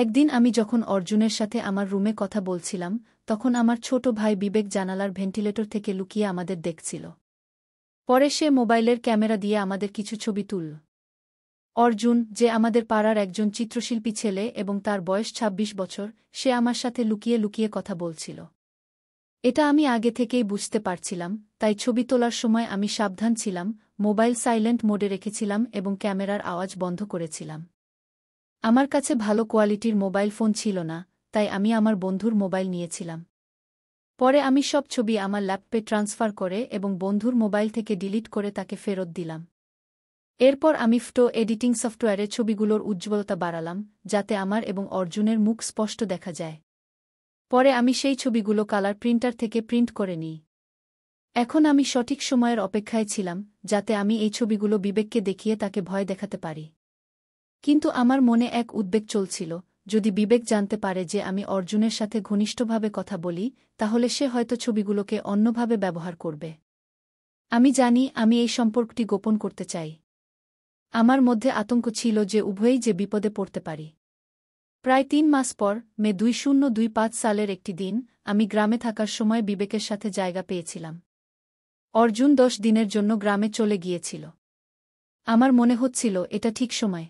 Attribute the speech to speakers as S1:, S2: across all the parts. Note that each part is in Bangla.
S1: একদিন আমি যখন অর্জুনের সাথে আমার রুমে কথা বলছিলাম, তখন আমার ছোট ভাই বিবেক জানালার ভেন্টিলেটর থেকে লুকিয়ে আমাদের দেখছিল। পরে সে মোবাইলের ক্যামেরা দিয়ে আমাদের কিছু ছবি তুলল। অর্জুন, যে আমাদের পাড়ার একজন চিত্রশিল্পী ছেলে এবং তার বয়স ২৬ বছর, সে আমার সাথে লুকিয়ে লুকিয়ে কথা বলছিল। এটা আমি আগে থেকেই বুঝতে পারছিলাম, তাই ছবি তোলার সময় আমি সাবধান ছিলাম, মোবাইল সাইলেন্ট মোডে রেখেছিলাম এবং ক্যামেরার আওয়াজ বন্ধ করেছিলাম। আমার কাছে ভালো কোয়ালিটির মোবাইল ফোন ছিল না, তাই আমি আমার বন্ধুর মোবাইল নিয়েছিলাম। পরে আমি সব ছবি আমার ল্যাপটপে ট্রান্সফার করে এবং বন্ধুর মোবাইল থেকে ডিলিট করে তাকে ফেরত দিলাম। এরপর আমি ফটো এডিটিং সফটওয়্যারে ছবিগুলোর উজ্জ্বলতা বাড়ালাম, যাতে আমার এবং অর্জুনের মুখ স্পষ্ট দেখা যায়। পরে আমি সেই ছবিগুলো কালার প্রিন্টার থেকে প্রিন্ট করে নিই। এখন আমি সঠিক সময়ের অপেক্ষায় ছিলাম, যাতে আমি এই ছবিগুলো বিবেককে দেখিয়ে তাকে ভয় দেখাতে পারি। কিন্তু আমার মনে এক উদ্বেগ চলছিল, যদি বিবেক জানতে পারে যে আমি অর্জুনের সাথে ঘনিষ্ঠভাবে কথা বলি, তাহলে সে হয়তো ছবিগুলোকে অন্যভাবে ব্যবহার করবে। আমি জানি আমি এই সম্পর্কটি গোপন করতে চাই। আমার মধ্যে আতঙ্ক ছিল যে উভয়েই যে বিপদে পড়তে পারি। প্রায় ৩ মাস পর, মে ২০২৫ সালের একটি দিন, আমি গ্রামে থাকার সময় বিবেকের সাথে জায়গা পেয়েছিলাম। অর্জুন ১০ দিনের জন্য গ্রামে চলে গিয়েছিল। আমার মনে হচ্ছিল এটা ঠিক সময়।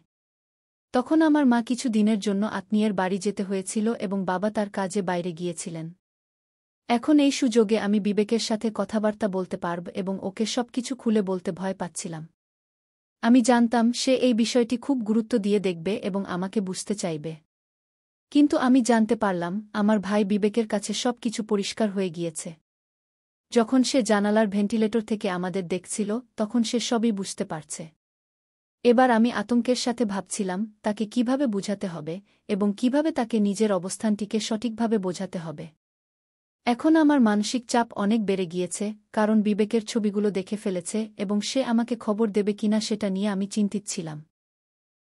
S1: তখন আমার মা কিছু দিনের জন্য আত্মীয়ের বাড়ি যেতে হয়েছিল এবং বাবা তার কাজে বাইরে গিয়েছিলেন। এখন এই সুযোগে আমি বিবেকের সাথে কথাবার্তা বলতে পারব এবং ওকে সবকিছু খুলে বলতে ভয় পাচ্ছিলাম। আমি জানতাম সে এই বিষয়টি খুব গুরুত্ব দিয়ে দেখবে এবং আমাকে বুঝতে চাইবে। কিন্তু আমি জানতে পারলাম আমার ভাই বিবেকের কাছে সবকিছু পরিষ্কার হয়ে গিয়েছে। যখন সে জানালার ভেন্টিলেটর থেকে আমাদের দেখছিল, তখন সে সবই বুঝতে পারছে। এবার আমি আতঙ্কের সাথে ভাবছিলাম তাকে কিভাবে বুঝাতে হবে এবং কিভাবে তাকে নিজের অবস্থানটিকে সঠিকভাবে বোঝাতে হবে। এখন আমার মানসিক চাপ অনেক বেড়ে গিয়েছে, কারণ বিবেকের ছবিগুলো দেখে ফেলেছে এবং সে আমাকে খবর দেবে কিনা সেটা নিয়ে আমি চিন্তিত ছিলাম।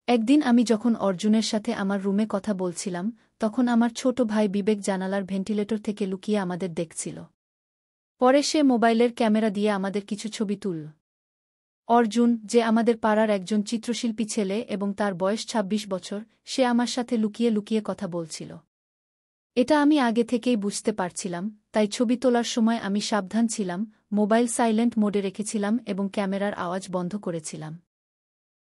S1: একদিন আমি যখন অর্জুনের সাথে আমার রুমে কথা বলছিলাম, তখন আমার ছোট ভাই বিবেক জানালার ভেন্টিলেটর থেকে লুকিয়ে আমাদের দেখছিল। পরে সে মোবাইলের ক্যামেরা দিয়ে আমাদের কিছু ছবি তুলল। অর্জুন, যে আমাদের পাড়ার একজন চিত্রশিল্পী ছেলে এবং তার বয়স ২৬ বছর, সে আমার সাথে লুকিয়ে লুকিয়ে কথা বলছিল। এটা আমি আগে থেকেই বুঝতে পারছিলাম, তাই ছবি তোলার সময় আমি সাবধান ছিলাম, মোবাইল সাইলেন্ট মোডে রেখেছিলাম এবং ক্যামেরার আওয়াজ বন্ধ করেছিলাম।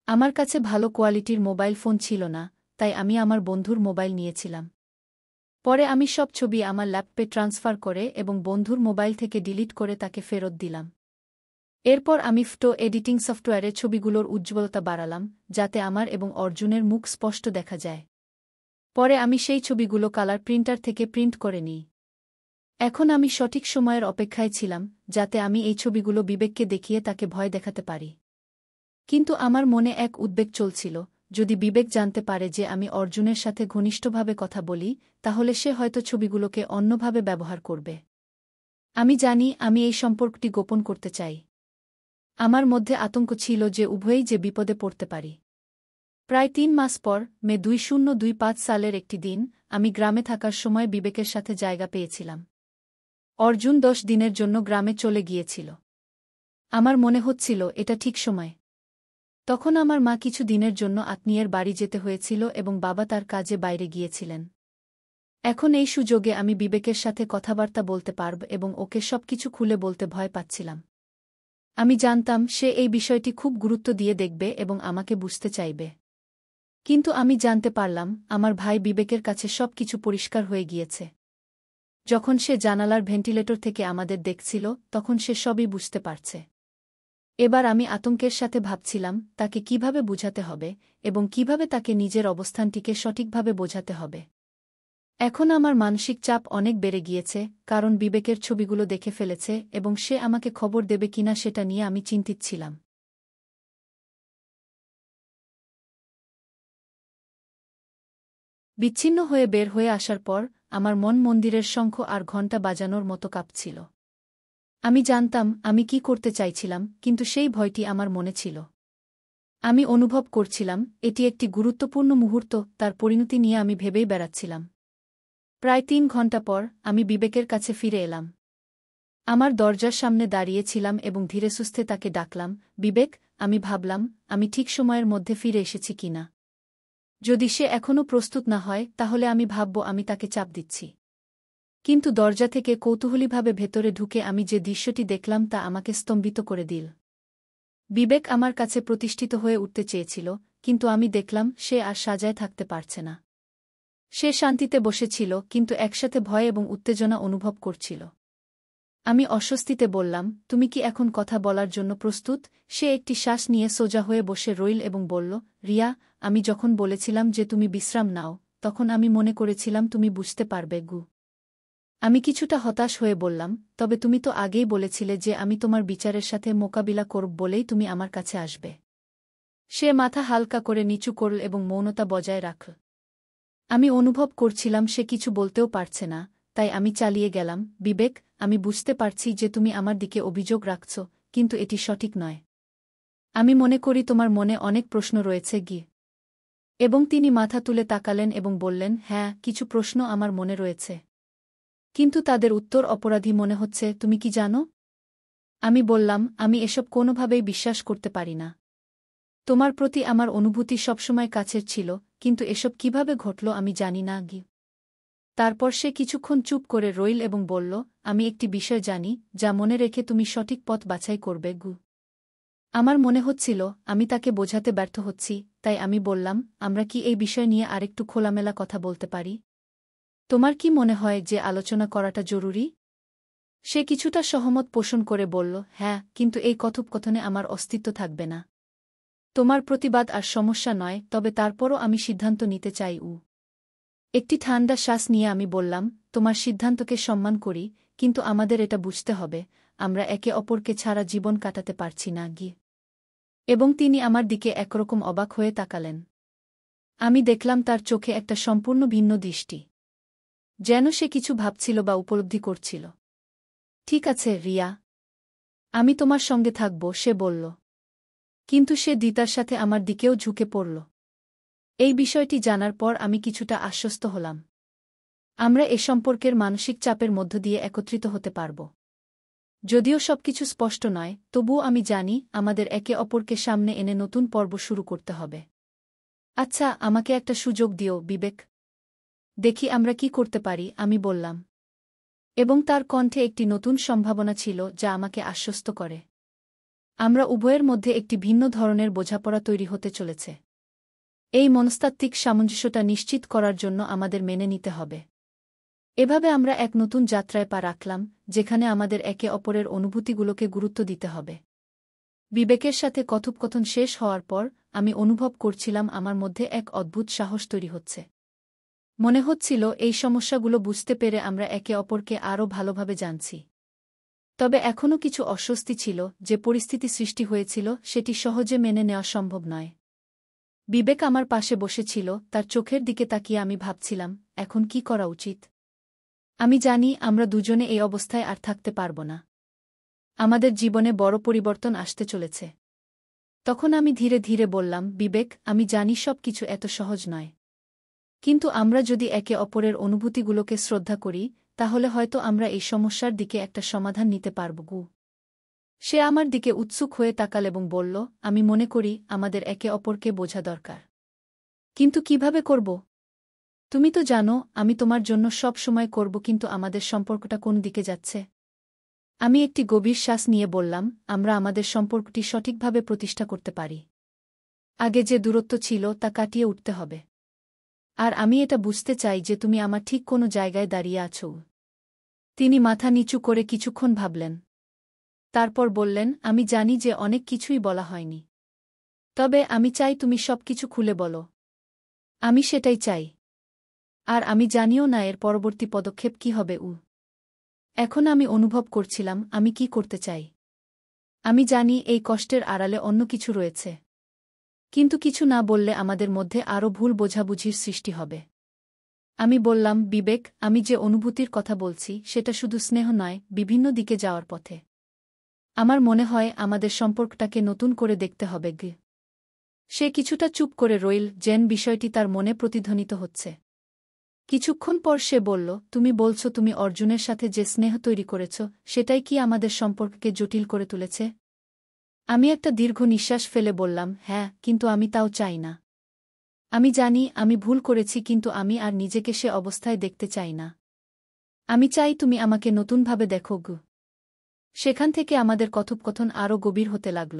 S1: আমার কাছে ভালো কোয়ালিটির মোবাইল ফোন ছিল না, তাই আমি আমার বন্ধুর মোবাইল নিয়েছিলাম। পরে আমি সব ছবি আমার ল্যাপটপে ট্রান্সফার করে এবং বন্ধুর মোবাইল থেকে ডিলিট করে তাকে ফেরত দিলাম। এরপর আমি ফটো এডিটিং সফটওয়্যারে ছবিগুলোর উজ্জ্বলতা বাড়ালাম, যাতে আমার এবং অর্জুনের মুখ স্পষ্ট দেখা যায়। পরে আমি সেই ছবিগুলো কালার প্রিন্টার থেকে প্রিন্ট করে নিই। এখন আমি সঠিক সময়ের অপেক্ষায় ছিলাম, যাতে আমি এই ছবিগুলো বিবেককে দেখিয়ে তাকে ভয় দেখাতে পারি। কিন্তু আমার মনে এক উদ্বেগ চলছিল, যদি বিবেক জানতে পারে যে আমি অর্জুনের সাথে ঘনিষ্ঠভাবে কথা বলি, তাহলে সে হয়তো ছবিগুলোকে অন্যভাবে ব্যবহার করবে। আমি জানি আমি এই সম্পর্কটি গোপন করতে চাই। আমার মধ্যে আতঙ্ক ছিল যে উভয়েই যে বিপদে পড়তে পারি। প্রায় ৩ মাস পর, মে ২০২৫ সালের একটি দিন, আমি গ্রামে থাকার সময় বিবেকের সাথে জায়গা পেয়েছিলাম। অর্জুন ১০ দিনের জন্য গ্রামে চলে গিয়েছিল। আমার মনে হচ্ছিল এটা ঠিক সময়। তখন আমার মা কিছু দিনের জন্য আত্মীয়ের বাড়ি যেতে হয়েছিল এবং বাবা তার কাজে বাইরে গিয়েছিলেন। এখন এই সুযোগে আমি বিবেকের সাথে কথাবার্তা বলতে পারব এবং ওকে সবকিছু খুলে বলতে ভয় পাচ্ছিলাম। আমি জানতাম সে এই বিষয়টি খুব গুরুত্ব দিয়ে দেখবে এবং আমাকে বুঝতে চাইবে। কিন্তু আমি জানতে পারলাম আমার ভাই বিবেকের কাছে সবকিছু পরিষ্কার হয়ে গিয়েছে। যখন সে জানালার ভেন্টিলেটর থেকে আমাদের দেখছিল, তখন সে সবই বুঝতে পারছে। এবার আমি আতঙ্কের সাথে ভাবছিলাম তাকে কিভাবে বুঝাতে হবে এবং কিভাবে তাকে নিজের অবস্থানটিকে সঠিকভাবে বোঝাতে হবে। এখন আমার মানসিক চাপ অনেক বেড়ে গিয়েছে, কারণ বিবেকের ছবিগুলো দেখে ফেলেছে এবং সে আমাকে খবর দেবে কিনা সেটা নিয়ে আমি চিন্তিত ছিলাম। বিচ্ছিন্ন হয়ে বের হয়ে আসার পর আমার মন মন্দিরের শঙ্খ আর ঘণ্টা বাজানোর মতো কাঁপছিল। আমি জানতাম আমি কি করতে চাইছিলাম, কিন্তু সেই ভয়টি আমার মনে ছিল। আমি অনুভব করছিলাম এটি একটি গুরুত্বপূর্ণ মুহূর্ত, তার পরিণতি নিয়ে আমি ভেবেই বেড়াচ্ছিলাম। প্রায় ৩ ঘণ্টা পর আমি বিবেকের কাছে ফিরে এলাম। আমার দরজার সামনে দাঁড়িয়েছিলাম এবং ধীরে সুস্থে তাকে ডাকলাম, বিবেক। আমি ভাবলাম আমি ঠিক সময়ের মধ্যে ফিরে এসেছি কিনা। যদি সে এখনও প্রস্তুত না হয় তাহলে আমি ভাবব আমি তাকে চাপ দিচ্ছি। কিন্তু দরজা থেকে কৌতূহলীভাবে ভেতরে ঢুকে আমি যে দৃশ্যটি দেখলাম তা আমাকে স্তম্ভিত করে দিল। বিবেক আমার কাছে প্রতিষ্ঠিত হয়ে উঠতে চেয়েছিল, কিন্তু আমি দেখলাম সে আর সাজায় থাকতে পারছে না। সে শান্তিতে বসেছিল, কিন্তু একসাথে ভয় এবং উত্তেজনা অনুভব করছিল। আমি অস্বস্তিতে বললাম, তুমি কি এখন কথা বলার জন্য প্রস্তুত? সে একটি শ্বাস নিয়ে সোজা হয়ে বসে রইল এবং বলল, রিয়া, আমি যখন বলেছিলাম যে তুমি বিশ্রাম নাও, তখন আমি মনে করেছিলাম তুমি বুঝতে পারবে গু। আমি কিছুটা হতাশ হয়ে বললাম, তবে তুমি তো আগেই বলেছিলে যে আমি তোমার বিচারের সাথে মোকাবিলা করব বলেই তুমি আমার কাছে আসবে। সে মাথা হালকা করে নিচু করল এবং মৌনতা বজায় রাখল। আমি অনুভব করছিলাম সে কিছু বলতেও পারছে না, তাই আমি চালিয়ে গেলাম, বিবেক, আমি বুঝতে পারছি যে তুমি আমার দিকে অভিযোগ রাখছ, কিন্তু এটি সঠিক নয়। আমি মনে করি তোমার মনে অনেক প্রশ্ন রয়েছে গি। এবং তিনি মাথা তুলে তাকালেন এবং বললেন, হ্যাঁ, কিছু প্রশ্ন আমার মনে রয়েছে। কিন্তু তাদের উত্তর অপরাধী মনে হচ্ছে, তুমি কি জানো? আমি বললাম, আমি এসব কোনোভাবেই বিশ্বাস করতে পারি না। তোমার প্রতি আমার অনুভূতি সবসময় কাছের ছিল, কিন্তু এসব কিভাবে ঘটল আমি জানি না গি। তারপর সে কিছুক্ষণ চুপ করে রইল এবং বলল, আমি একটি বিষয় জানি, যা মনে রেখে তুমি সঠিক পথ বাছাই করবে গু। আমার মনে হচ্ছিল আমি তাকে বোঝাতে ব্যর্থ হচ্ছি, তাই আমি বললাম, আমরা কি এই বিষয় নিয়ে আরেকটু খোলামেলা কথা বলতে পারি? তোমার কি মনে হয় যে আলোচনা করাটা জরুরি? সে কিছুটা সহমত পোষণ করে বলল, হ্যাঁ, কিন্তু এই কথোপকথনে আমার অস্তিত্ব থাকবে না। তোমার প্রতিবাদ আর সমস্যা নয়, তবে তারপরও আমি সিদ্ধান্ত নিতে চাই। একটি ঠান্ডা শ্বাস নিয়ে আমি বললাম, তোমার সিদ্ধান্তকে সম্মান করি, কিন্তু আমাদের এটা বুঝতে হবে, আমরা একে অপরকে ছাড়া জীবন কাটাতে পারছি না গি। এবং তিনি আমার দিকে একরকম অবাক হয়ে তাকালেন। আমি দেখলাম তার চোখে একটা সম্পূর্ণ ভিন্ন দৃষ্টি। যেন সে কিছু ভাবছিল বা উপলব্ধি করছিল। ঠিক আছে, রিয়া। আমি তোমার সঙ্গে থাকব, সে বলল। কিন্তু সে দ্বিতার সাথে আমার দিকেও ঝুঁকে পড়ল। এই বিষয়টি জানার পর আমি কিছুটা আশ্বস্ত হলাম। আমরা এ সম্পর্কের মানসিক চাপের মধ্য দিয়ে একত্রিত হতে পারব। যদিও সবকিছু স্পষ্ট নয়, তবুও আমি জানি আমাদের একে অপরকে সামনে এনে নতুন পর্ব শুরু করতে হবে। আচ্ছা, আমাকে একটা সুযোগ দিও, বিবেক। দেখি আমরা কি করতে পারি, আমি বললাম। এবং তার কণ্ঠে একটি নতুন সম্ভাবনা ছিল যা আমাকে আশ্বস্ত করে। আমরা উভয়ের মধ্যে একটি ভিন্ন ধরনের বোঝাপড়া তৈরি হতে চলেছে। এই মনস্তাত্ত্বিক সামঞ্জস্যতা নিশ্চিত করার জন্য আমাদের মেনে নিতে হবে। এভাবে আমরা এক নতুন যাত্রায় পা রাখলাম, যেখানে আমাদের একে অপরের অনুভূতিগুলোকে গুরুত্ব দিতে হবে। বিবেকের সাথে কথোপকথন শেষ হওয়ার পর আমি অনুভব করছিলাম আমার মধ্যে এক অদ্ভুত সাহস তৈরি হচ্ছে। মনে হচ্ছিল এই সমস্যাগুলো বুঝতে পেরে আমরা একে অপরকে আরও ভালোভাবে জানছি। তবে এখনও কিছু অস্বস্তি ছিল, যে পরিস্থিতি সৃষ্টি হয়েছিল সেটি সহজে মেনে নেওয়া সম্ভব নয়। বিবেক আমার পাশে বসেছিল, তার চোখের দিকে তাকিয়ে আমি ভাবছিলাম, এখন কি করা উচিত। আমি জানি আমরা দুজনে এই অবস্থায় আর থাকতে পারব না। আমাদের জীবনে বড় পরিবর্তন আসতে চলেছে। তখন আমি ধীরে ধীরে বললাম, বিবেক, আমি জানি সব কিছু এত সহজ নয়। কিন্তু আমরা যদি একে অপরের অনুভূতিগুলোকে শ্রদ্ধা করি, তাহলে হয়তো আমরা এই সমস্যার দিকে একটা সমাধান নিতে পারব গু। সে আমার দিকে উৎসুক হয়ে তাকাল এবং বলল, আমি মনে করি আমাদের একে অপরকে বোঝা দরকার। কিন্তু কিভাবে করব? তুমি তো জানো আমি তোমার জন্য সব সময় করব, কিন্তু আমাদের সম্পর্কটা কোন দিকে যাচ্ছে? আমি একটি গভীর শ্বাস নিয়ে বললাম, আমরা আমাদের সম্পর্কটি সঠিকভাবে প্রতিষ্ঠা করতে পারি। আগে যে দূরত্ব ছিল তা কাটিয়ে উঠতে হবে। আর আমি এটা বুঝতে চাই যে তুমি আমার ঠিক কোনো জায়গায় দাঁড়িয়ে আছো। তিনি মাথা নিচু করে কিছুক্ষণ ভাবলেন। তারপর বললেন, আমি জানি যে অনেক কিছুই বলা হয়নি। তবে আমি চাই তুমি সবকিছু খুলে বলো। আমি সেটাই চাই। আর আমি জানিও না এর পরবর্তী পদক্ষেপ কি হবে। এখন আমি অনুভব করছিলাম আমি কি করতে চাই। আমি জানি এই কষ্টের আড়ালে অন্য কিছু রয়েছে। কিন্তু কিছু না বললে আমাদের মধ্যে আরও ভুল বোঝাবুঝির সৃষ্টি হবে। আমি বললাম, বিবেক, আমি যে অনুভূতির কথা বলছি সেটা শুধু স্নেহ নয়, বিভিন্ন দিকে যাওয়ার পথে। আমার মনে হয় আমাদের সম্পর্কটাকে নতুন করে দেখতে হবে গে। সে কিছুটা চুপ করে রইল, যেন বিষয়টি তার মনে প্রতিধ্বনিত হচ্ছে। কিছুক্ষণ পর সে বলল, তুমি বলছো তুমি অর্জুনের সাথে যে স্নেহ তৈরি করেছ সেটাই কি আমাদের সম্পর্ককে জটিল করে তুলেছে? আমি একটা দীর্ঘ নিঃশ্বাস ফেলে বললাম, হ্যাঁ, কিন্তু আমি তাও চাই না। আমি জানি আমি ভুল করেছি, কিন্তু আমি আর নিজেকে সে অবস্থায় দেখতে চাই না। আমি চাই তুমি আমাকে নতুনভাবে দেখো গু। সেখান থেকে আমাদের কথোপকথন আরও গভীর হতে লাগল।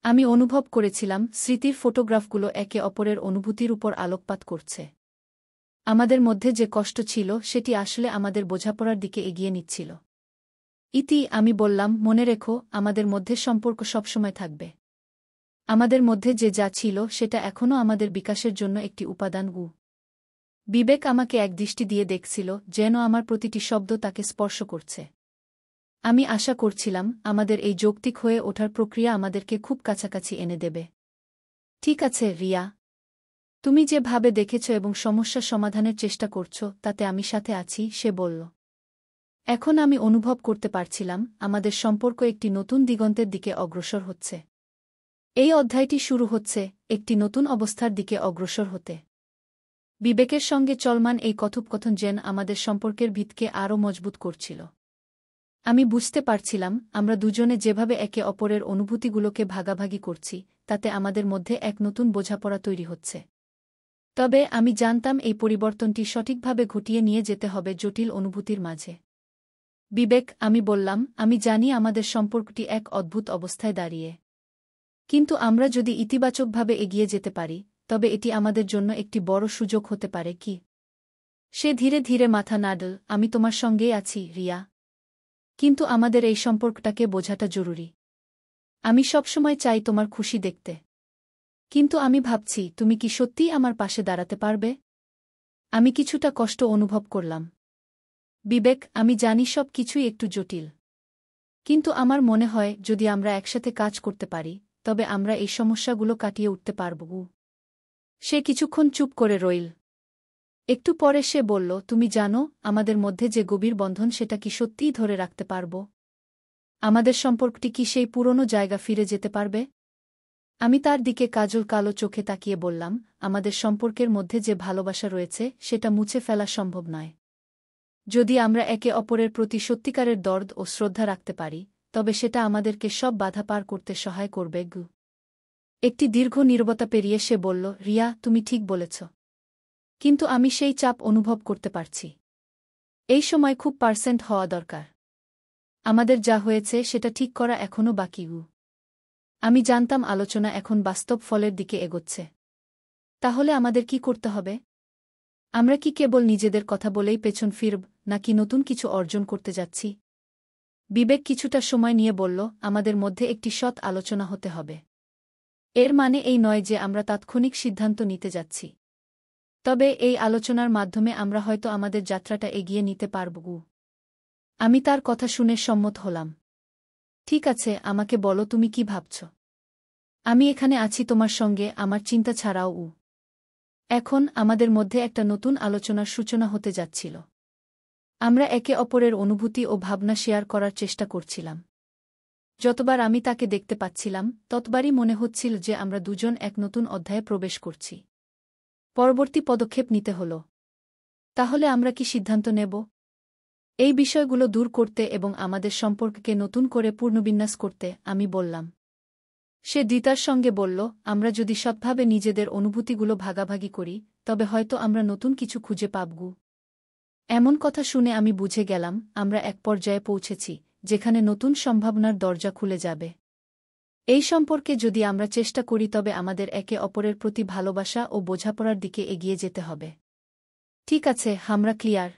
S1: আমি অনুভব করেছিলাম স্মৃতির ফটোগ্রাফগুলো একে অপরের অনুভূতির উপর আলোকপাত করছে। আমাদের মধ্যে যে কষ্ট ছিল সেটি আসলে আমাদের বোঝাপড়ার দিকে এগিয়ে নিচ্ছিল। ইতি, আমি বললাম, মনে রেখো, আমাদের মধ্যে সম্পর্ক সবসময় থাকবে। আমাদের মধ্যে যে যা ছিল সেটা এখনও আমাদের বিকাশের জন্য একটি উপাদান। বিবেক আমাকে একদৃষ্টি দিয়ে দেখছিল, যেন আমার প্রতিটি শব্দ তাকে স্পর্শ করছে। আমি আশা করছিলাম আমাদের এই যৌক্তিক হয়ে ওঠার প্রক্রিয়া আমাদেরকে খুব কাছাকাছি এনে দেবে। ঠিক আছে রিয়া, তুমি যেভাবে দেখেছ এবং সমস্যা সমাধানের চেষ্টা করছ তাতে আমি সাথে আছি, সে বলল। এখন আমি অনুভব করতে পারছিলাম আমাদের সম্পর্ক একটি নতুন দিগন্তের দিকে অগ্রসর হচ্ছে। এই অধ্যায়টি শুরু হচ্ছে একটি নতুন অবস্থার দিকে অগ্রসর হতে। বিবেকের সঙ্গে চলমান এই কথোপকথন যেন আমাদের সম্পর্কের ভিতকে আরও মজবুত করছিল। আমি বুঝতে পারছিলাম আমরা দুজনে যেভাবে একে অপরের অনুভূতিগুলোকে ভাগাভাগি করছি তাতে আমাদের মধ্যে এক নতুন বোঝাপড়া তৈরি হচ্ছে। তবে আমি জানতাম এই পরিবর্তনটি সঠিকভাবে ঘটিয়ে নিয়ে যেতে হবে জটিল অনুভূতির মাঝে। বিবেক, আমি বললাম, আমি জানি আমাদের সম্পর্কটি এক অদ্ভুত অবস্থায় দাঁড়িয়ে। কিন্তু আমরা যদি ইতিবাচকভাবে এগিয়ে যেতে পারি তবে এটি আমাদের জন্য একটি বড় সুযোগ হতে পারে কি? সে ধীরে ধীরে মাথা নাড়ল। আমি তোমার সঙ্গেই আছি রিয়া, কিন্তু আমাদের এই সম্পর্কটাকে বোঝাটা জরুরি। আমি সবসময় চাই তোমার খুশি দেখতে, কিন্তু আমি ভাবছি তুমি কি সত্যিই আমার পাশে দাঁড়াতে পারবে? আমি কিছুটা কষ্ট অনুভব করলাম। বিবেক, আমি জানি সব কিছুই একটু জটিল, কিন্তু আমার মনে হয় যদি আমরা একসাথে কাজ করতে পারি তবে আমরা এই সমস্যাগুলো কাটিয়ে উঠতে পারব। সে কিছুক্ষণ চুপ করে রইল। একটু পরে সে বলল, তুমি জানো আমাদের মধ্যে যে গভীর বন্ধন সেটা কি সত্যিই ধরে রাখতে পারব? আমাদের সম্পর্কটি কি সেই পুরনো জায়গা ফিরে যেতে পারবে? আমি তার দিকে কাজল কালো চোখে তাকিয়ে বললাম, আমাদের সম্পর্কের মধ্যে যে ভালোবাসা রয়েছে সেটা মুছে ফেলা সম্ভব নয়। যদি আমরা একে অপরের প্রতি সত্যিকারের দরদ ও শ্রদ্ধা রাখতে পারি তবে সেটা আমাদেরকে সব বাধা পার করতে সহায় করবে। একটি দীর্ঘ নীরবতা পেরিয়ে সে বলল, রিয়া, তুমি ঠিক বলেছ, কিন্তু আমি সেই চাপ অনুভব করতে পারছি। এই সময় খুব পার্সেন্ট হওয়া দরকার। আমাদের যা হয়েছে সেটা ঠিক করা এখনও বাকি। আমি জানতাম আলোচনা এখন বাস্তব ফলের দিকে এগোচ্ছে। তাহলে আমাদের কি করতে হবে? আমরা কি কেবল নিজেদের কথা বলেই পেছন ফিরব, নাকি নতুন কিছু অর্জন করতে যাচ্ছি? বিবেক কিছুটা সময় নিয়ে বলল, আমাদের মধ্যে একটি সৎ আলোচনা হতে হবে। এর মানে এই নয় যে আমরা তাৎক্ষণিক সিদ্ধান্ত নিতে যাচ্ছি। তবে এই আলোচনার মাধ্যমে আমরা হয়তো আমাদের যাত্রাটা এগিয়ে নিতে পারব। আমি তার কথা শুনে সম্মত হলাম। ঠিক আছে, আমাকে বলো তুমি কি ভাবছ। আমি এখানে আছি তোমার সঙ্গে, আমার চিন্তা ছাড়াও। এখন আমাদের মধ্যে একটা নতুন আলোচনার সূচনা হতে যাচ্ছিল। আমরা একে অপরের অনুভূতি ও ভাবনা শেয়ার করার চেষ্টা করছিলাম। যতবার আমি তাকে দেখতে পাচ্ছিলাম ততবারই মনে হচ্ছিল যে আমরা দুজন এক নতুন অধ্যায়ে প্রবেশ করছি। পরবর্তী পদক্ষেপ নিতে হল। তাহলে আমরা কি সিদ্ধান্ত নেব? এই বিষয়গুলো দূর করতে এবং আমাদের সম্পর্ককে নতুন করে পুনর্বিন্যাস করতে, আমি বললাম। সে দ্বিতার সঙ্গে বলল, আমরা যদি সৎভাবে নিজেদের অনুভূতিগুলো ভাগাভাগি করি তবে হয়তো আমরা নতুন কিছু খুঁজে পাবগ। এমন কথা শুনে আমি বুঝে গেলাম আমরা এক পর্যায়ে পৌঁছেছি যেখানে নতুন সম্ভাবনার দরজা খুলে যাবে। এই সম্পর্কে যদি আমরা চেষ্টা করি তবে আমাদের একে অপরের প্রতি ভালোবাসা ও বোঝাপড়ার দিকে এগিয়ে যেতে হবে। ঠিক আছে, আমরা ক্লিয়ার।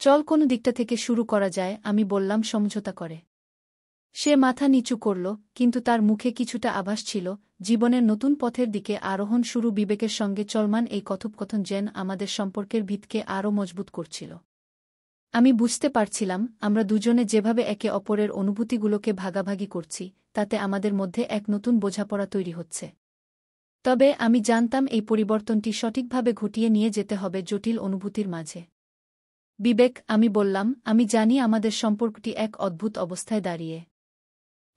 S1: চল কোন দিকটা থেকে শুরু করা যায়, আমি বললাম সমঝোতা করে। সে মাথা নিচু করল, কিন্তু তার মুখে কিছুটা আভাস ছিল জীবনের নতুন পথের দিকে আরোহণ শুরু। বিবেকের সঙ্গে চলমান এই কথোপকথন যেন আমাদের সম্পর্কের ভিতকে আরও মজবুত করছিল। আমি বুঝতে পারছিলাম আমরা দুজনে যেভাবে একে অপরের অনুভূতিগুলোকে ভাগাভাগি করছি তাতে আমাদের মধ্যে এক নতুন বোঝাপড়া তৈরি হচ্ছে। তবে আমি জানতাম এই পরিবর্তনটি সঠিকভাবে ঘটিয়ে নিয়ে যেতে হবে জটিল অনুভূতির মাঝে। বিবেক, আমি বললাম, আমি জানি আমাদের সম্পর্কটি এক অদ্ভুত অবস্থায় দাঁড়িয়ে।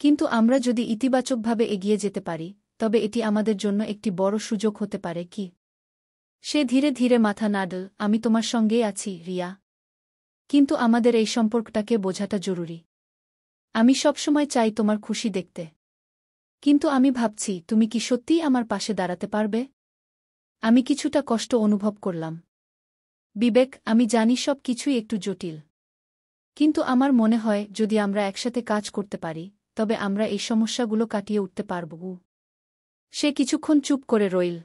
S1: কিন্তু আমরা যদি ইতিবাচকভাবে এগিয়ে যেতে পারি তবে এটি আমাদের জন্য একটি বড় সুযোগ হতে পারে কি? সে ধীরে ধীরে মাথা নাড়ল। আমি তোমার সঙ্গেই আছি রিয়া, কিন্তু আমাদের এই সম্পর্কটাকে বোঝাটা জরুরি। আমি সবসময় চাই তোমার খুশি দেখতে, কিন্তু আমি ভাবছি তুমি কি সত্যিই আমার পাশে দাঁড়াতে পারবে? আমি কিছুটা কষ্ট অনুভব করলাম। বিবেক, আমি জানি সব কিছুই একটু জটিল। কিন্তু আমার মনে হয় যদি আমরা একসাথে কাজ করতে পারি, তবে আমরা এই সমস্যাগুলো কাটিয়ে উঠতে পারব। সে কিছুক্ষণ চুপ করে রইল।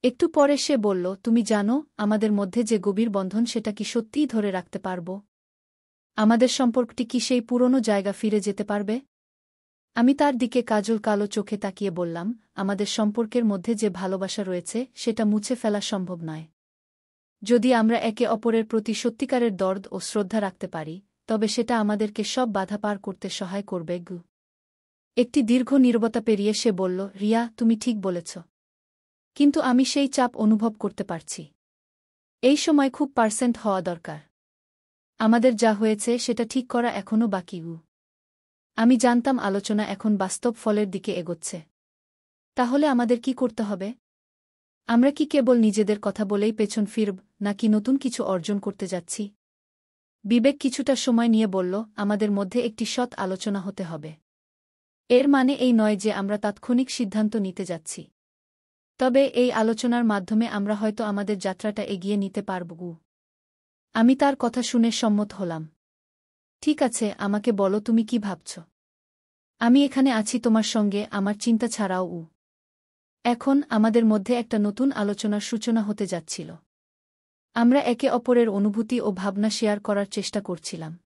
S1: একটু পরে সে বলল, তুমি জানো, আমাদের মধ্যে যে গভীর বন্ধন সেটা কি সত্যিই ধরে রাখতে পারব? আমাদের সম্পর্কটি কি সেই পুরনো জায়গা ফিরে যেতে পারবে? আমি তার দিকে কাজল কালো চোখে তাকিয়ে বললাম, আমাদের সম্পর্কের মধ্যে যে ভালোবাসা রয়েছে সেটা মুছে ফেলা সম্ভব নয়। যদি আমরা একে অপরের প্রতি সত্যিকারের দরদ ও শ্রদ্ধা রাখতে পারি, তবে সেটা আমাদেরকে সব বাধা পার করতে সহায় করবে। একটি দীর্ঘ নীরবতা পেরিয়ে সে বলল, রিয়া, তুমি ঠিক বলেছ। কিন্তু আমি সেই চাপ অনুভব করতে পারছি। এই সময় খুব পার্সেন্ট হওয়া দরকার। আমাদের যা হয়েছে সেটা ঠিক করা এখনও বাকি। আমি জানতাম আলোচনা এখন বাস্তব ফলের দিকে এগোচ্ছে। তাহলে আমাদের কি করতে হবে? আমরা কি কেবল নিজেদের কথা বলেই পেছন ফিরব, নাকি নতুন কিছু অর্জন করতে যাচ্ছি? বিবেক কিছুটা সময় নিয়ে বলল, আমাদের মধ্যে একটি সৎ আলোচনা হতে হবে। এর মানে এই নয় যে আমরা তাৎক্ষণিক সিদ্ধান্ত নিতে যাচ্ছি। তবে এই আলোচনার মাধ্যমে আমরা হয়তো আমাদের যাত্রাটা এগিয়ে নিতে পারব। আমি তার কথা শুনে সম্মত হলাম। ঠিক আছে, আমাকে বলো তুমি কি ভাবছ। আমি এখানে আছি তোমার সঙ্গে, আমার চিন্তা ছাড়াও। এখন আমাদের মধ্যে একটা নতুন আলোচনার সূচনা হতে যাচ্ছিল। আমরা একে অপরের অনুভূতি ও ভাবনা শেয়ার করার চেষ্টা করছিলাম।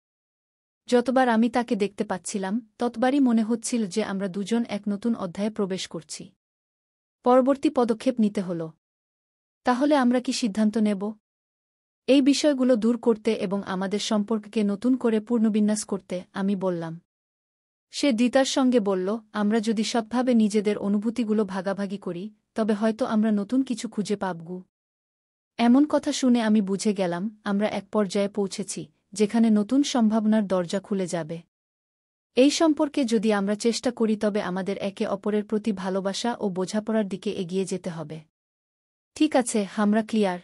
S1: যতবার আমি তাকে দেখতে পাচ্ছিলাম, ততবারই মনে হচ্ছিল যে আমরা দুজন এক নতুন অধ্যায়ে প্রবেশ করছি। পরবর্তী পদক্ষেপ নিতে হল। তাহলে আমরা কি সিদ্ধান্ত নেব? এই বিষয়গুলো দূর করতে এবং আমাদের সম্পর্ককে নতুন করে পুনর্বিন্যাস করতে, আমি বললাম। সে দ্বিতার সঙ্গে বলল, আমরা যদি সৎভাবে নিজেদের অনুভূতিগুলো ভাগাভাগি করি, তবে হয়তো আমরা নতুন কিছু খুঁজে পাবগু। এমন কথা শুনে আমি বুঝে গেলাম, আমরা এক পর্যায়ে পৌঁছেছি, যেখানে নতুন সম্ভাবনার দরজা খুলে যাবে। এই সম্পর্কে যদি আমরা চেষ্টা করি তবে আমাদের একে অপরের প্রতি ভালোবাসা ও বোঝাপড়ার দিকে এগিয়ে যেতে হবে। ঠিক আছে, আমরা ক্লিয়ার।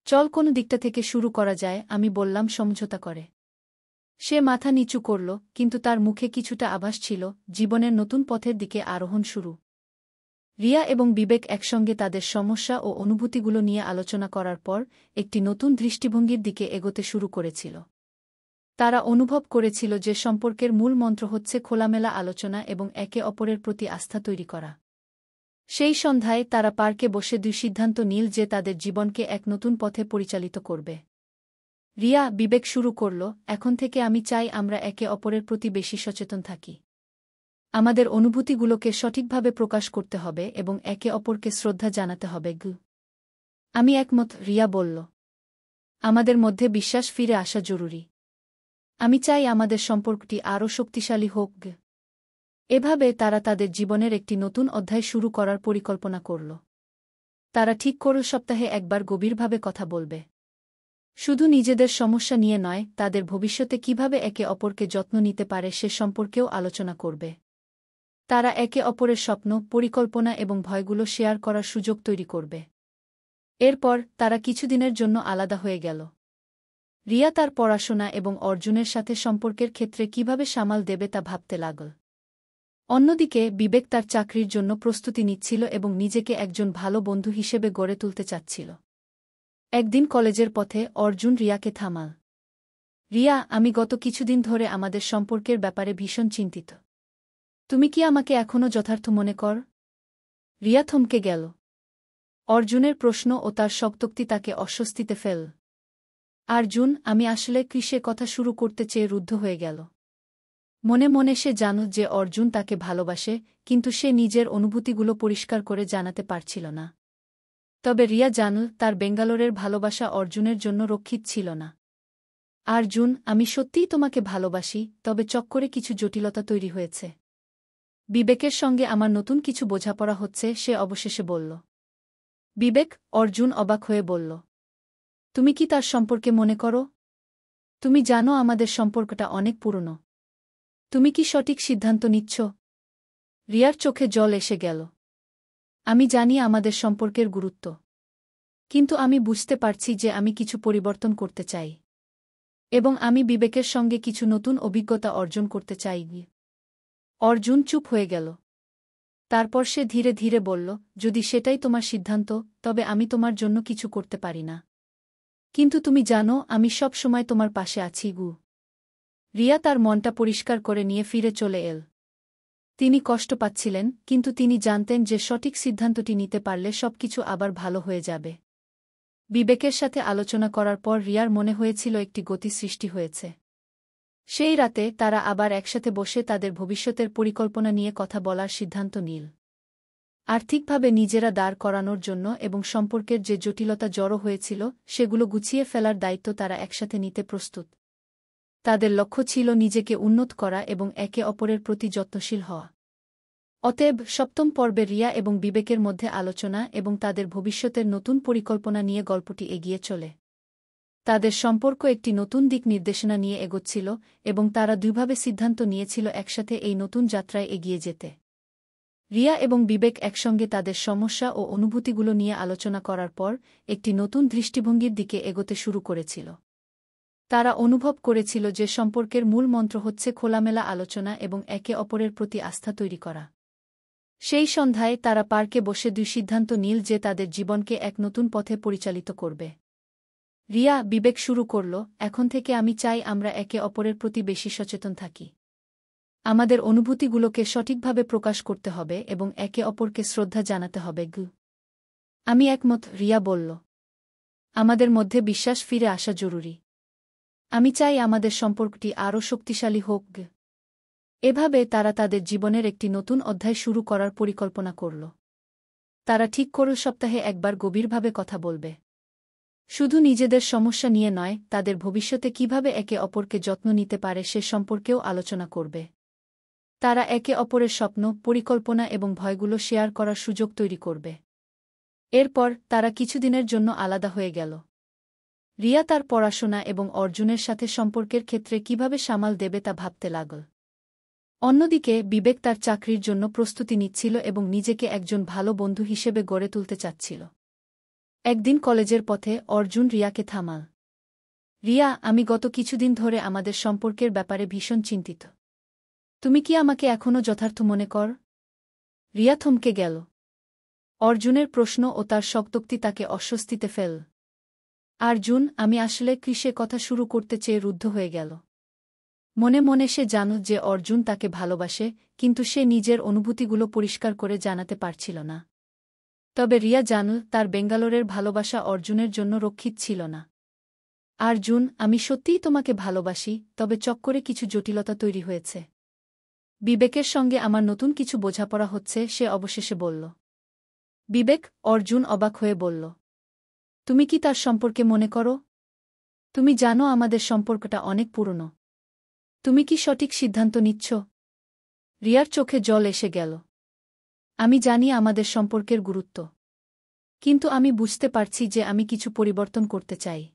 S1: চল কোন দিকটা থেকে শুরু করা যায়, আমি বললাম সমঝোতা করে। সে মাথা নিচু করল, কিন্তু তার মুখে কিছুটা আভাস ছিল, জীবনের নতুন পথের দিকে আরোহণ শুরু। রিয়া এবং বিবেক একসঙ্গে তাদের সমস্যা ও অনুভূতিগুলো নিয়ে আলোচনা করার পর একটি নতুন দৃষ্টিভঙ্গির দিকে এগোতে শুরু করেছিল। তারা অনুভব করেছিল যে সম্পর্কের মূল মন্ত্র হচ্ছে খোলামেলা আলোচনা এবং একে অপরের প্রতি আস্থা তৈরি করা। সেই সন্ধ্যায় তারা পার্কে বসে দুই সিদ্ধান্ত নিল যে তাদের জীবনকে এক নতুন পথে পরিচালিত করবে। রিয়া, বিবেক শুরু করল, এখন থেকে আমি চাই আমরা একে অপরের প্রতি বেশি সচেতন থাকি। আমাদের অনুভূতিগুলোকে সঠিকভাবে প্রকাশ করতে হবে এবং একে অপরকে শ্রদ্ধা জানাতে হবে। আমি একমত, রিয়া বলল। আমাদের মধ্যে বিশ্বাস ফিরে আসা জরুরি। আমি চাই আমাদের সম্পর্কটি আরও শক্তিশালী হোক। এভাবে তারা তাদের জীবনের একটি নতুন অধ্যায় শুরু করার পরিকল্পনা করল। তারা ঠিক করল সপ্তাহে একবার গভীরভাবে কথা বলবে। শুধু নিজেদের সমস্যা নিয়ে নয়, তাদের ভবিষ্যতে কিভাবে একে অপরকে যত্ন নিতে পারে সে সম্পর্কেও আলোচনা করবে। তারা একে অপরের স্বপ্ন, পরিকল্পনা এবং ভয়গুলো শেয়ার করার সুযোগ তৈরি করবে। এরপর তারা কিছুদিনের জন্য আলাদা হয়ে গেল। রিয়া তার পড়াশোনা এবং অর্জুনের সাথে সম্পর্কের ক্ষেত্রে কিভাবে সামাল দেবে তা ভাবতে লাগল। অন্যদিকে বিবেক তার চাকরির জন্য প্রস্তুতি নিচ্ছিল এবং নিজেকে একজন ভালো বন্ধু হিসেবে গড়ে তুলতে চাচ্ছিল। একদিন কলেজের পথে অর্জুন রিয়াকে থামাল। রিয়া, আমি গত কিছুদিন ধরে আমাদের সম্পর্কের ব্যাপারে ভীষণ চিন্তিত। তুমি কি আমাকে এখনও যথার্থ মনে কর? রিয়া থমকে গেল। অর্জুনের প্রশ্ন ও তার শক্তোক্তি তাকে অস্বস্তিতে ফেল। অর্জুন, আমি আসলে কিসে কথা শুরু করতে চেয়ে রুদ্ধ হয়ে গেল। মনে মনে সে জানত যে অর্জুন তাকে ভালোবাসে, কিন্তু সে নিজের অনুভূতিগুলো পরিষ্কার করে জানাতে পারছিল না। তবে রিয়া জানল তার বেঙ্গালোরের ভালোবাসা অর্জুনের জন্য রক্ষিত ছিল না। অর্জুন, আমি সত্যিই তোমাকে ভালোবাসি, তবে চক্করে কিছু জটিলতা তৈরি হয়েছে। বিবেকের সঙ্গে আমার নতুন কিছু বোঝাপড়া হচ্ছে, সে অবশেষে বলল। বিবেক, অর্জুন অবাক হয়ে বলল। তুমি কি তার সম্পর্কে মনে করো? তুমি জানো আমাদের সম্পর্কটা অনেক পুরনো। তুমি কি সঠিক সিদ্ধান্ত নিচ্ছ? রিয়ার চোখে জল এসে গেল। আমি জানি আমাদের সম্পর্কের গুরুত্ব। কিন্তু আমি বুঝতে পারছি যে আমি কিছু পরিবর্তন করতে চাই। এবং আমি বিবেকের সঙ্গে কিছু নতুন অভিজ্ঞতা অর্জন করতে চাই। অর্জুন চুপ হয়ে গেল। তারপর সে ধীরে ধীরে বলল, যদি সেটাই তোমার সিদ্ধান্ত, তবে আমি তোমার জন্য কিছু করতে পারি না। কিন্তু তুমি জানো আমি সব সময় তোমার পাশে আছি গু। রিয়া তার মনটা পরিষ্কার করে নিয়ে ফিরে চলে এল। তিনি কষ্ট পাচ্ছিলেন, কিন্তু তিনি জানতেন যে সঠিক সিদ্ধান্তটি নিতে পারলে সবকিছু আবার ভালো হয়ে যাবে। বিবেকের সাথে আলোচনা করার পর রিয়ার মনে হয়েছিল একটি গতি সৃষ্টি হয়েছে। সেই রাতে তারা আবার একসাথে বসে তাদের ভবিষ্যতের পরিকল্পনা নিয়ে কথা বলার সিদ্ধান্ত নিল। আর্থিকভাবে নিজেরা দাঁড় করানোর জন্য এবং সম্পর্কের যে জটিলতা জড়ো হয়েছিল সেগুলো গুছিয়ে ফেলার দায়িত্ব তারা একসাথে নিতে প্রস্তুত। তাদের লক্ষ্য ছিল নিজেকে উন্নত করা এবং একে অপরের প্রতি যত্নশীল হওয়া। অতএব সপ্তম পর্বে রিয়া এবং বিবেকের মধ্যে আলোচনা এবং তাদের ভবিষ্যতের নতুন পরিকল্পনা নিয়ে গল্পটি এগিয়ে চলে। তাদের সম্পর্ক একটি নতুন দিক নির্দেশনা নিয়ে এগোচ্ছিল এবং তারা দুইভাবে সিদ্ধান্ত নিয়েছিল একসাথে এই নতুন যাত্রায় এগিয়ে যেতে। রিয়া এবং বিবেক একসঙ্গে তাদের সমস্যা ও অনুভূতিগুলো নিয়ে আলোচনা করার পর একটি নতুন দৃষ্টিভঙ্গির দিকে এগোতে শুরু করেছিল। তারা অনুভব করেছিল যে সম্পর্কের মূল মন্ত্র হচ্ছে খোলামেলা আলোচনা এবং একে অপরের প্রতি আস্থা তৈরি করা। সেই সন্ধ্যায় তারা পার্কে বসে দুই সিদ্ধান্ত নিল যে তাদের জীবনকে এক নতুন পথে পরিচালিত করবে। রিয়া বিবেক শুরু করল, এখন থেকে আমি চাই আমরা একে অপরের প্রতি বেশি সচেতন থাকি। আমাদের অনুভূতিগুলোকে সঠিকভাবে প্রকাশ করতে হবে এবং একে অপরকে শ্রদ্ধা জানাতে হবে গু। আমি একমত, রিয়া বলল। আমাদের মধ্যে বিশ্বাস ফিরে আসা জরুরি। আমি চাই আমাদের সম্পর্কটি আরও শক্তিশালী হোক গে। এভাবে তারা তাদের জীবনের একটি নতুন অধ্যায় শুরু করার পরিকল্পনা করল। তারা ঠিক করল সপ্তাহে একবার গভীরভাবে কথা বলবে। শুধু নিজেদের সমস্যা নিয়ে নয়, তাদের ভবিষ্যতে কিভাবে একে অপরকে যত্ন নিতে পারে সে সম্পর্কেও আলোচনা করবে। তারা একে অপরের স্বপ্ন, পরিকল্পনা এবং ভয়গুলো শেয়ার করার সুযোগ তৈরি করবে। এরপর তারা কিছুদিনের জন্য আলাদা হয়ে গেল। রিয়া তার পড়াশোনা এবং অর্জুনের সাথে সম্পর্কের ক্ষেত্রে কিভাবে সামাল দেবে তা ভাবতে লাগল। অন্যদিকে বিবেক তার চাকরির জন্য প্রস্তুতি নিচ্ছিল এবং নিজেকে একজন ভালো বন্ধু হিসেবে গড়ে তুলতে চাচ্ছিল। একদিন কলেজের পথে অর্জুন রিয়াকে থামাল। রিয়া, আমি গত কিছুদিন ধরে আমাদের সম্পর্কের ব্যাপারে ভীষণ চিন্তিত। তুমি কি আমাকে এখনও যথার্থ মনে কর? রিয়া থমকে গেল। অর্জুনের প্রশ্ন ও তার শক্তোক্তি তাকে অস্বস্তিতে ফেল। অর্জুন, আমি আসলে কিসে কথা শুরু করতে চেয়ে রুদ্ধ হয়ে গেল। মনে মনে সে জানত যে অর্জুন তাকে ভালোবাসে, কিন্তু সে নিজের অনুভূতিগুলো পরিষ্কার করে জানাতে পারছিল না। তবে রিয়া জানল তার বেঙ্গালোরের ভালোবাসা অর্জুনের জন্য রক্ষিত ছিল না। অর্জুন, আমি সত্যিই তোমাকে ভালোবাসি, তবে চক্করে কিছু জটিলতা তৈরি হয়েছে। বিবেকের সঙ্গে আমার নতুন কিছু বোঝাপড়া হচ্ছে, সে অবশেষে বলল। বিবেক, অর্জুন অবাক হয়ে বলল। তুমি কি তার সম্পর্কে মনে করো? তুমি জানো আমাদের সম্পর্কটা অনেক পুরনো। তুমি কি সঠিক সিদ্ধান্ত নিচ্ছ? রিয়ার চোখে জল এসে গেল। আমি জানি আমাদের সম্পর্কের গুরুত্ব। কিন্তু আমি বুঝতে পারছি যে আমি কিছু পরিবর্তন করতে চাই।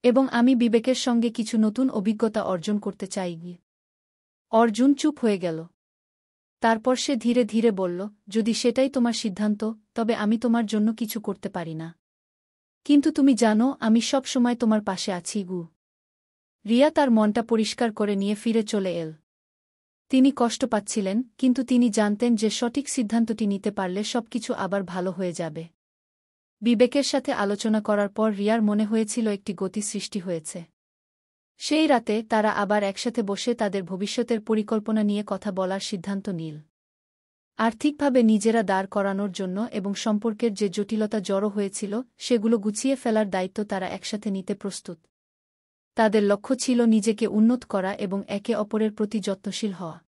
S1: এবং আমি বিবেকের সঙ্গে কিছু নতুন অভিজ্ঞতা অর্জন করতে চাই। অর্জুন চুপ হয়ে গেল। তারপর সে ধীরে ধীরে বলল, যদি সেটাই তোমার সিদ্ধান্ত, তবে আমি তোমার জন্য কিছু করতে পারি না। কিন্তু তুমি জানো আমি সব সময় তোমার পাশে আছি গু। রিয়া তার মনটা পরিষ্কার করে নিয়ে ফিরে চলে এল। তিনি কষ্ট পাচ্ছিলেন, কিন্তু তিনি জানতেন যে সঠিক সিদ্ধান্তটি নিতে পারলে সবকিছু আবার ভালো হয়ে যাবে। বিবেকের সাথে আলোচনা করার পর রিয়ার মনে হয়েছিল একটি গতি সৃষ্টি হয়েছে। সেই রাতে তারা আবার একসাথে বসে তাদের ভবিষ্যতের পরিকল্পনা নিয়ে কথা বলার সিদ্ধান্ত নিল। আর্থিকভাবে নিজেরা দাঁড় করানোর জন্য এবং সম্পর্কের যে জটিলতা জড়ো হয়েছিল সেগুলো গুছিয়ে ফেলার দায়িত্ব তারা একসাথে নিতে প্রস্তুত। তাদের লক্ষ্য ছিল নিজেকে উন্নত করা এবং একে অপরের প্রতি যত্নশীল হওয়া।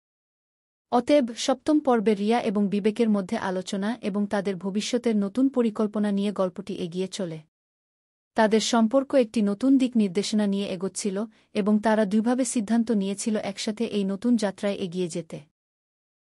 S1: অতএব সপ্তম পর্বে রিয়া এবং বিবেকের মধ্যে আলোচনা এবং তাদের ভবিষ্যতের নতুন পরিকল্পনা নিয়ে গল্পটি এগিয়ে চলে। তাদের সম্পর্ক একটি নতুন দিক নির্দেশনা নিয়ে এগোচ্ছিল এবং তারা দুইভাবে সিদ্ধান্ত নিয়েছিল একসাথে এই নতুন যাত্রায় এগিয়ে যেতে।